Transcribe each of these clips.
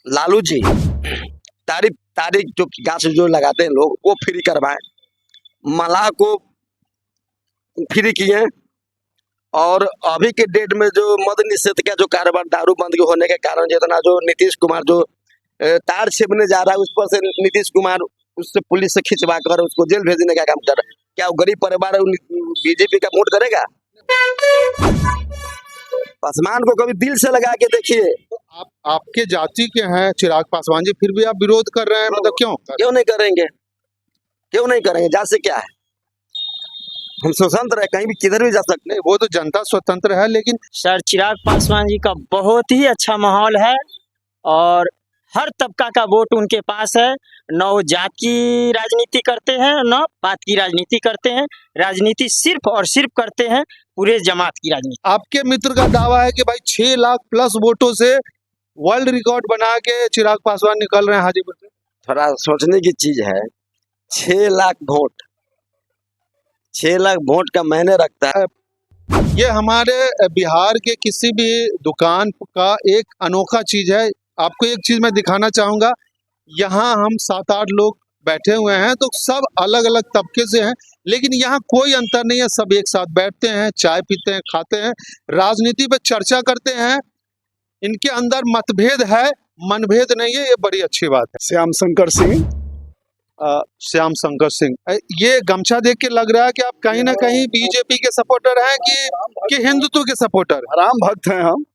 लालू जी तारीख तारीख जो गाछ जो लगाते हैं लोग वो फ्री करवाएं, मलाह को फ्री किए। और अभी के डेट में जो मद निषेध का जो कारोबार दारू बंद होने के कारण जितना जो नीतीश कुमार जो तार छेपने जा रहा है उस पर से नीतीश कुमार उससे पुलिस से खिंचवा कर उसको जेल भेजने का काम कर रहा है। क्या वो गरीब परिवार बीजेपी का वोट करेगा? पासवान को कभी दिल से लगा के देखिए। आप आपके जाति के हैं चिराग पासवान जी, फिर भी आप विरोध कर रहे हैं, मतलब क्यों नहीं करेंगे? क्यों नहीं करेंगे? जा से क्या है, हम स्वतंत्र है, कहीं भी किधर भी जा सकते हैं। वो तो जनता स्वतंत्र है, लेकिन सर चिराग पासवान जी का बहुत ही अच्छा माहौल है और हर तबका का वोट उनके पास है। न वो जात की राजनीति करते हैं न पात की राजनीति करते हैं, राजनीति सिर्फ और सिर्फ करते हैं पूरे जमात की राजनीति। आपके मित्र का दावा है कि भाई 6 लाख प्लस वोटों से वर्ल्ड रिकॉर्ड बना के चिराग पासवान निकल रहे हैं हाजीपुर से। थोड़ा सोचने की चीज है। 6 लाख वोट, 6 लाख वोट का मायने रखता है। ये हमारे बिहार के किसी भी दुकान का एक अनोखा चीज है। आपको एक चीज मैं दिखाना चाहूंगा। यहाँ हम 7-8 लोग बैठे हुए हैं, तो सब अलग अलग तबके से हैं, लेकिन यहाँ कोई अंतर नहीं है। सब एक साथ बैठते हैं, चाय पीते हैं, खाते हैं, राजनीति पे चर्चा करते हैं। इनके अंदर मतभेद है, मनभेद नहीं है। ये बड़ी अच्छी बात है। श्याम शंकर सिंह, श्याम शंकर सिंह, ये गमछा देख के लग रहा है कि आप कहीं ना कहीं बीजेपी के सपोर्टर हैं कि हिंदुत्व के सपोर्टर? राम भक्त हैं हम।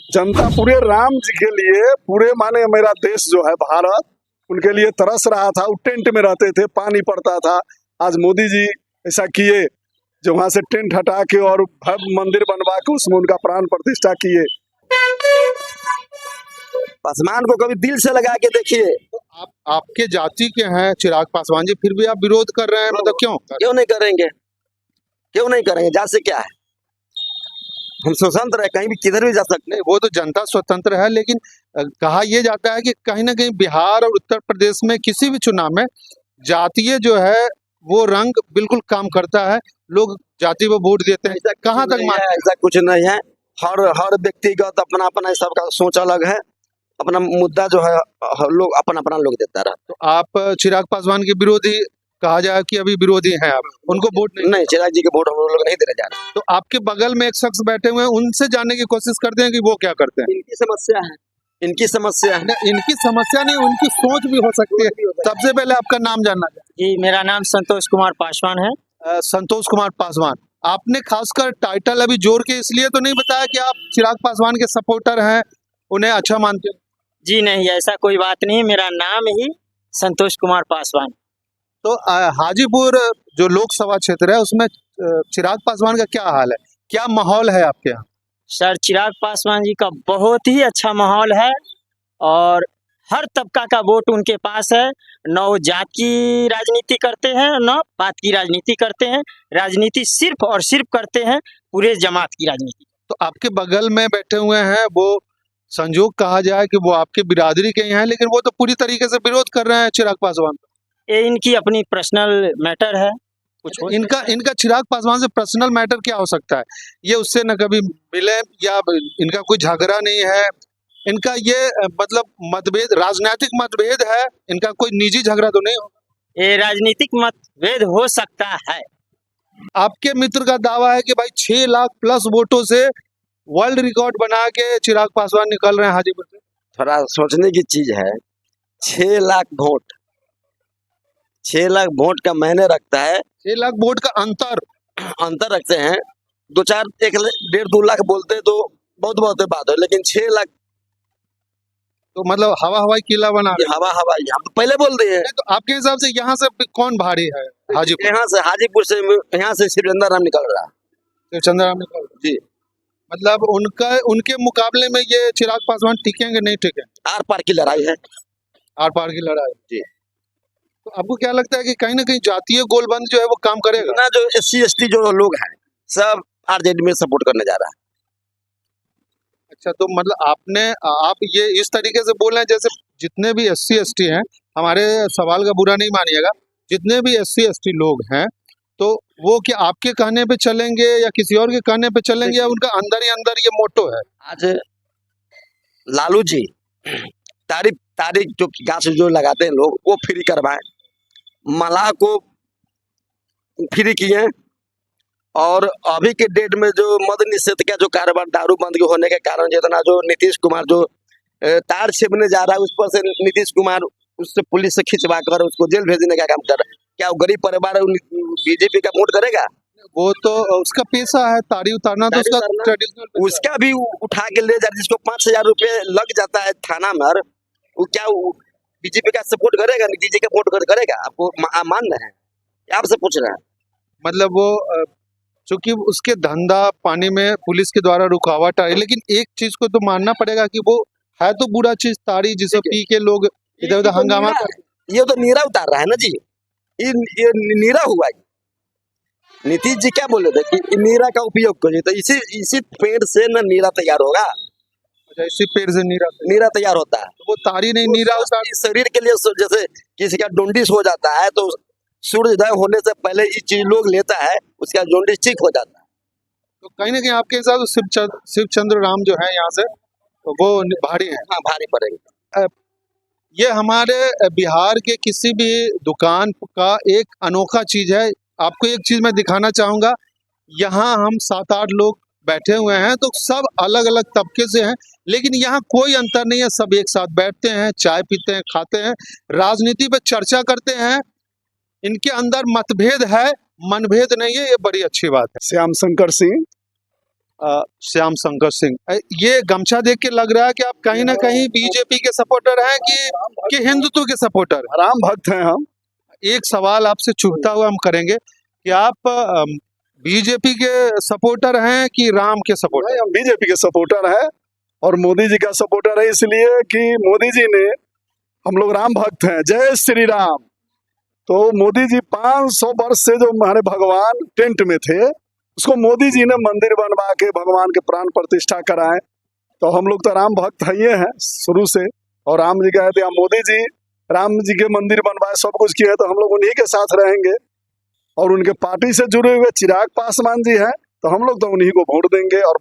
जनता पूरे राम जी के लिए, पूरे माने मेरा देश जो है भारत, उनके लिए तरस रहा था। वो टेंट में रहते थे, पानी पड़ता था। आज मोदी जी ऐसा किए जो वहां से टेंट हटा के और भव्य मंदिर बनवा के उसमें उनका प्राण प्रतिष्ठा किए। पासवान को कभी दिल से लगा के देखिए। आपके जाति के हैं चिराग पासवान जी, फिर भी आप विरोध कर रहे हैं, मतलब क्यों नहीं करेंगे? क्यों नहीं करेंगे? जा से क्या है, हम स्वतंत्र है, कहीं भी किधर भी जा सकते हैं। वो तो जनता स्वतंत्र है, लेकिन कहा यह जाता है कि कहीं ना कहीं बिहार और उत्तर प्रदेश में किसी भी चुनाव में जातीय जो है वो रंग बिल्कुल काम करता है। लोग जाति पर वोट देते हैं। कहाँ तक मान? ऐसा कुछ नहीं है। हर व्यक्तिगत अपना अपना सबका सोच अलग है। अपना मुद्दा जो है लोग अपना अपना लोग देता रहा। तो आप चिराग पासवान के विरोधी कहा जाए कि अभी विरोधी हैं आप, उनको वोट नहीं, चिराग जी के वोट हम लोग नहीं देने जा रहे। तो आपके बगल में एक शख्स बैठे हुए हैं, उनसे जानने की कोशिश करते हैं कि वो क्या करते हैं। इनकी समस्या है, इनकी समस्या है। इनकी समस्या नहीं, उनकी सोच भी हो सकती है। सबसे पहले आपका नाम जानना चाहिए। जी मेरा नाम संतोष कुमार पासवान है। संतोष कुमार पासवान, आपने खासकर टाइटल अभी जोर के इसलिए तो नहीं बताया कि आप चिराग पासवान के सपोर्टर हैं, उन्हें अच्छा मानते हैं? जी नहीं, ऐसा कोई बात नहीं, मेरा नाम ही संतोष कुमार पासवान। तो हाजीपुर जो लोकसभा क्षेत्र है उसमें चिराग पासवान का क्या हाल है, क्या माहौल है आपके यहाँ? सर चिराग पासवान जी का बहुत ही अच्छा माहौल है और हर तबका का वोट उनके पास है। न वो जात की राजनीति करते हैं न पात की राजनीति करते हैं, राजनीति सिर्फ और सिर्फ करते हैं पूरे जमात की राजनीति। तो आपके बगल में बैठे हुए हैं, वो संजोग कहा जाए कि वो आपके बिरादरी के ही हैं, लेकिन वो तो पूरी तरीके से विरोध कर रहे हैं चिराग पासवान। ये इनकी अपनी पर्सनल मैटर है। कुछ इनका चिराग पासवान से पर्सनल मैटर क्या हो सकता है? ये उससे न कभी मिले या इनका कोई झगड़ा नहीं है, इनका ये मतलब मतभेद, राजनीतिक मतभेद है, इनका कोई निजी झगड़ा तो नहीं होगा? ये राजनीतिक मतभेद हो सकता है। आपके मित्र का दावा है कि भाई 6 लाख प्लस वोटों से वर्ल्ड रिकॉर्ड बना के चिराग पासवान निकल रहे हैं हाजीपुर से। थोड़ा सोचने की चीज है। 6 लाख वोट, 6 लाख वोट का मायने रखता है। 6 लाख वोट का अंतर रखते हैं। 2-4 1-1.5-2 लाख बोलते तो बहुत बात है, लेकिन 6 लाख तो मतलब हवाई किला बना रहे हैं। हवा हम तो पहले बोल दिए। तो आपके हिसाब से यहाँ से कौन भारी है हाजीपुर? हाजीपुर से यहाँ से शिवचंद्र राम निकल रहा है। चंद्रराम निकल जी, मतलब उनके मुकाबले में ये चिराग पासवान टिकेंगे नहीं टिके? आर पार की लड़ाई है। आर पार की लड़ाई जी। तो आपको क्या लगता है कि कहीं ना कहीं जातीय गोलबंद जो है वो काम करेगा? ना जो SC ST जो लोग हैं सब RJD में सपोर्ट करने जा रहा है। अच्छा, तो मतलब आप ये इस तरीके से बोल रहे हैं जैसे जितने भी SC ST हैं, हमारे सवाल का बुरा नहीं मानिएगा, जितने भी SC ST लोग हैं तो वो क्या आपके कहने पे चलेंगे या किसी और के कहने पे चलेंगे, या उनका अंदर ही अंदर ये मोटो है? आज लालू जी तारीफ तारीख जो गाछ जो लगाते हैं लोग वो फ्री करवाएं, मलाह को फ्री किए। और अभी के डेट में जो मद निषेध का जो कारोबार दारू बंद होने के कारण जितना जो नीतीश कुमार जो तार छेपने जा रहा है उस पर से नीतीश कुमार उससे पुलिस से खिंचवा कर उसको जेल भेजने का काम कर रहा है। क्या वो गरीब परिवार बीजेपी का वोट करेगा? वो तो उसका पेशा है, ताड़ी उतारना, तो ताड़ी उसका उतारना, ट्रेडिशनल उसका भी उठा के ले जा, जिसको 5,000 रुपए लग जाता है थाना में, और वो क्या बीजेपी का सपोर्ट करेगा? नीतीश जी का वोट करेगा? आपको आप मान रहे हैं? आपसे पूछ रहे हैं। मतलब वो चूंकि उसके धंधा पानी में पुलिस के द्वारा रुकावट आई, लेकिन एक चीज को तो मानना पड़ेगा कि वो है तो बुरा चीज, ताड़ी जिसे पी के लोग इधर उधर हंगामा कर। ये तो नीरा उतार रहा है ना जी, ये नीरा हुआ है। नीतीश जी क्या बोले थे कि नीरा का उपयोग करिए, तो इसी पेड़ से ना नीरा तैयार होगा। अच्छा, इसी पेड़ से नीरा तैयार होता है। तो वो ताड़ी नहीं, नीरा उतार। शरीर के लिए जैसे किसी का जॉन्डिस हो जाता है तो सूर्योदय होने से पहले ये चीज लोग लेता है, उसका जॉन्डिस ठीक हो जाता है। तो कहीं ना कहीं आपके हिसाब से शिवचंद्र राम जो है यहाँ से तो वो भारी है। हाँ, भारी पड़ेगा। ये हमारे बिहार के किसी भी दुकान का एक अनोखा चीज है। आपको एक चीज मैं दिखाना चाहूंगा, यहाँ हम 7-8 लोग बैठे हुए हैं, तो सब अलग अलग तबके से हैं, लेकिन यहाँ कोई अंतर नहीं है। सब एक साथ बैठते हैं, चाय पीते हैं, खाते हैं, राजनीति पे चर्चा करते हैं। इनके अंदर मतभेद है, मनभेद नहीं है, ये बड़ी अच्छी बात है। श्याम शंकर सिंह। श्याम शंकर सिंह, ये गमछा देख के लग रहा है कि आप कहीं ना कहीं बीजेपी के सपोर्टर हैं कि हिंदुत्व के सपोर्टर? राम भक्त हैं हम। एक सवाल आपसे चुभता हुआ हम करेंगे कि आप बीजेपी के सपोर्टर हैं कि राम के सपोर्टर? हम बीजेपी के सपोर्टर हैं और मोदी जी का सपोर्टर है, इसलिए कि मोदी जी ने, हम लोग राम भक्त हैं, जय श्री राम। तो मोदी जी 500 वर्ष से जो हमारे भगवान टेंट में थे, उसको मोदी जी ने मंदिर बनवा के भगवान के प्राण प्रतिष्ठा कराए। तो हम लोग तो राम भक्त हैं शुरू से, और राम जी कहे थे मोदी जी राम जी के मंदिर बनवाए, सब कुछ किए, तो हम लोग उन्हीं के साथ रहेंगे। और उनके पार्टी से जुड़े हुए चिराग पासवान जी हैं, तो हम लोग तो उन्हीं को वोट देंगे और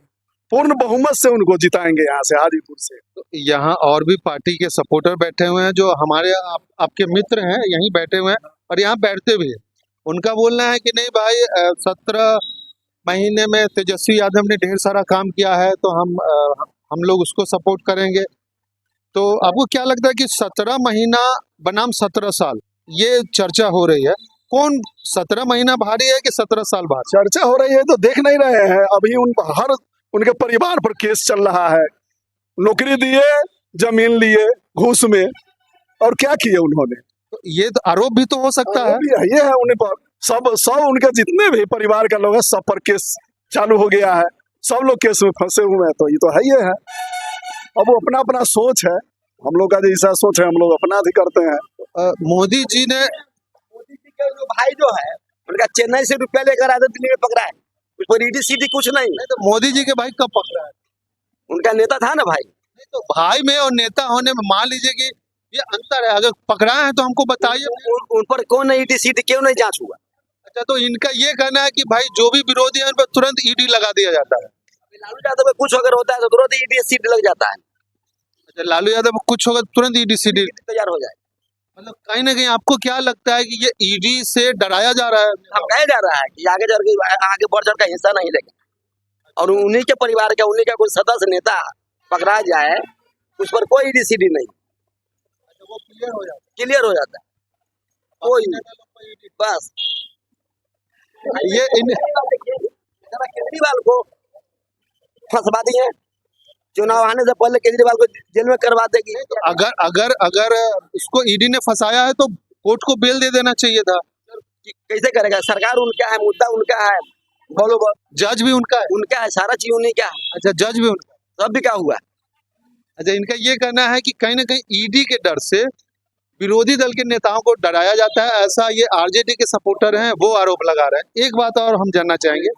पूर्ण बहुमत से उनको जिताएंगे यहाँ से, हाजीपुर से। तो यहाँ और भी पार्टी के सपोर्टर बैठे हुए हैं जो हमारे आपके मित्र हैं, यहीं बैठे हुए हैं और यहाँ बैठते भी हैं। उनका बोलना है कि नहीं भाई, 17 महीने में तेजस्वी यादव ने ढेर सारा काम किया है, तो हम लोग उसको सपोर्ट करेंगे। तो आपको क्या लगता है कि 17 महीना बनाम 17 साल, ये चर्चा हो रही है, कौन 17 महीना भारी है कि 17 साल भारी? चर्चा हो रही है तो देख नहीं रहे हैं, अभी उनके परिवार पर केस चल रहा है। नौकरी दिए, जमीन लिए घूस में, और क्या किए उन्होंने? तो ये तो आरोप भी तो हो सकता है। ये है उन्हें पर सब उनके जितने भी परिवार का लोग हैं, सब पर केस चालू हो गया है, सब लोग केस में फंसे हुए हैं। तो ये तो है ही है। अब वो अपना अपना सोच है, हम लोग का जैसा सोच है हम लोग अपना भी करते हैं। मोदी जी के जो भाई जो है उनका चेन्नई से रुपया लेकर आते दिल्ली में पकड़ा है, उस पर ईडी सीडी कुछ नहीं। तो मोदी जी के भाई कब पकड़ा है? उनका नेता था ना भाई। नहीं तो भाई में और नेता होने में मान लीजिए कि ये अंतर है। अगर पकड़ा है तो हमको बताइए। उन पर कौन ईडी सीडी क्यों नहीं जांच हुआ? अच्छा, तो इनका ये कहना है कि भाई जो भी विरोधी है उन पर तुरंत ईडी लगा दिया जाता है। लालू यादव में कुछ अगर होता है तो तुरंत ईडी सीडी लग जाता है। अच्छा, लालू यादव में कुछ होगा तुरंत ईडी सीडी तैयार हो जाए। मतलब कहीं ना कहीं आपको क्या लगता है कि ये ईडी से डराया जा रहा है? धमकाया जा रहा है कि आगे बढ़ चढ़ का हिस्सा नहीं लेगा, और उन्हीं के परिवार का, उन्हीं का कोई सदस्य नेता पकड़ा जाए, उस पर कोई ईडी सीडी नहीं, वो क्लियर हो जाता है। कोई बस ये केजरीवाल को फंसवा दिए, चुनाव आने से पहले केजरीवाल को जेल में करवा देगी। अगर उसको ईडी ने फंसाया है तो कोर्ट को बेल दे देना चाहिए था। कैसे करेगा? सरकार उनका है, मुद्दा उनका है, बोलो जज भी उनका है, सारा चीज उन्हीं का है। अच्छा, जज भी उनका, सब भी क्या हुआ? अच्छा, इनका ये कहना है कि कहीं ना कहीं ईडी के डर से विरोधी दल के नेताओं को डराया जाता है, ऐसा ये आरजेडी के सपोर्टर हैं वो आरोप लगा रहे हैं। एक बात और हम जानना चाहेंगे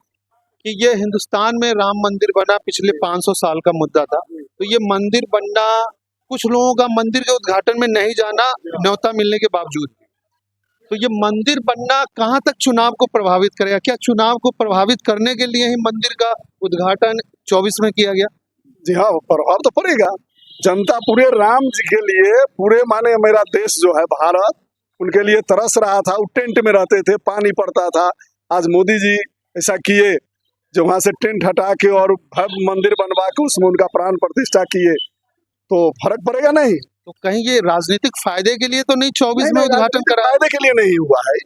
कि ये हिंदुस्तान में राम मंदिर बना पिछले 500 साल का मुद्दा था, तो ये मंदिर बनना, कुछ लोगों का मंदिर के उद्घाटन में नहीं जाना न्योता मिलने के बावजूद, तो ये मंदिर बनना कहाँ तक चुनाव को प्रभावित करेगा? क्या चुनाव को प्रभावित करने के लिए ही मंदिर का उद्घाटन 24 में किया गया? जी हाँ, प्रभाव तो पड़ेगा। जनता पूरे राम जी के लिए, पूरे माने मेरा देश जो है भारत, उनके लिए तरस रहा था। वो टेंट में रहते थे, पानी पड़ता था। आज मोदी जी ऐसा किए, जो वहां से टेंट हटा के और भव्य मंदिर बनवा के उसमें उनका प्राण प्रतिष्ठा किए, तो फर्क पड़ेगा नहीं। तो कहीं ये राजनीतिक फायदे के लिए तो नहीं 24 में नहीं, उद्घाटन राजनीतिक करा? फायदे के लिए नहीं हुआ है।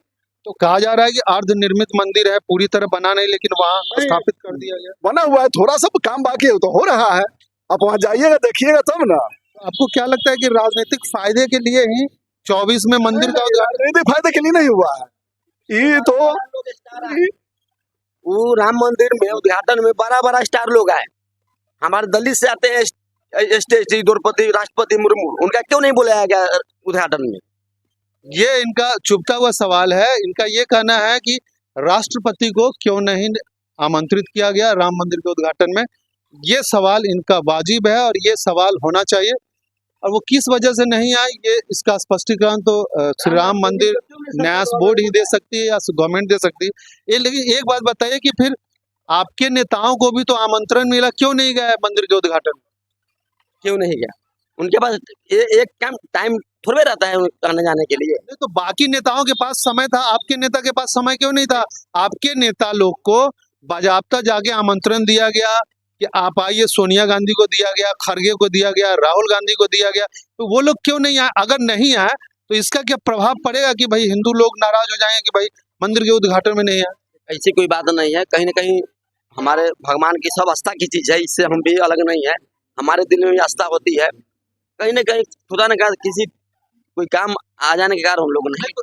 तो कहा जा रहा है कि अर्ध निर्मित मंदिर है, पूरी तरह बना नहीं, लेकिन वहाँ नहीं। स्थापित कर दिया गया। बना हुआ है, थोड़ा सा काम बाकी है, तो हो रहा है। आप वहां जाइएगा, देखिएगा तब ना। तो आपको क्या लगता है कि राजनीतिक फायदे के लिए ही 24 में मंदिर का उद्घाटन? राजनीतिक फायदे के लिए नहीं हुआ है। ये तो वो राम मंदिर में उद्घाटन में बड़ा बड़ा स्टार लोग आए, हमारे दिल्ली से आते हैं, स्टेट द्रौपदी राष्ट्रपति मुर्मू, उनका क्यों नहीं बुलाया गया उद्घाटन में? ये इनका चुभता हुआ सवाल है। इनका ये कहना है कि राष्ट्रपति को क्यों नहीं आमंत्रित किया गया राम मंदिर के उद्घाटन में। ये सवाल इनका वाजिब है और ये सवाल होना चाहिए, और वो किस वजह से नहीं आए, ये इसका स्पष्टीकरण तो श्री राम मंदिर न्यास बोर्ड ही दे सकती है या गवर्नमेंट दे सकती है। ये लेकिन एक बात बताइए कि फिर आपके नेताओं को भी तो आमंत्रण मिला, क्यों नहीं गए मंदिर के उद्घाटन? क्यों नहीं गया? उनके पास एक काम टाइम थोड़े रहता है आने जाने के लिए। नहीं, तो बाकी नेताओं के पास समय था, आपके नेता के पास समय क्यों नहीं था? आपके नेता लोग को बाजाबता जाके आमंत्रण दिया गया कि आप आइए, सोनिया गांधी को दिया गया, खड़गे को दिया गया, राहुल गांधी को दिया गया, तो वो लोग क्यों नहीं आए? अगर नहीं आए तो इसका क्या प्रभाव पड़ेगा कि भाई हिंदू लोग नाराज हो जाएंगे कि भाई मंदिर के उद्घाटन में नहीं आए? ऐसी कोई बात नहीं है, कहीं ना कहीं हमारे भगवान की सब आस्था की चीज है, इससे हम भी अलग नहीं है। हमारे दिल में भी आस्था होती है, कहीं ना कहीं खुदा ने कहा किसी कोई काम आ जाने के कारण हम लोग नहीं। तो